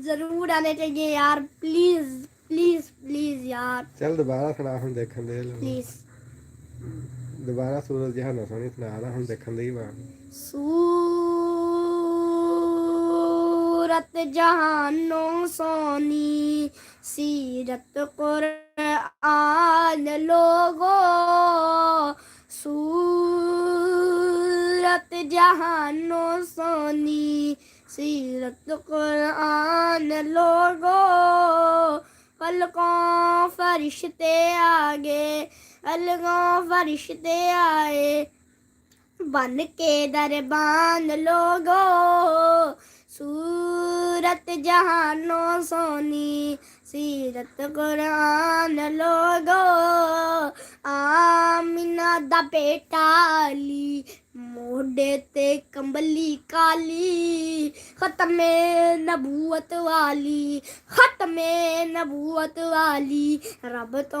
जरूर आने चाहिए यार, प्लीज प्लीज प्लीज यार, चल दोबारा सुना हम देखन दे प्लीज। दोबारा सूरज जहा ना सुनी सुना ला हम देखन दे वा सूरत जहानो सोनी सीरत कुरान लोगो, सूरत जहानो सोनी सीरत कुरान लोगो, पलकों फरिश्ते आगे अलगों फरिश्ते आए, बन के दरबान लोगो, सूरत जहानो सोनी सीरत कुरान लोगो, आमिना दा बेटा अली मोढ़े ते कंबली काली, खत्मे नबूवत वाली, खत्मे नबूवत वाली, रब तो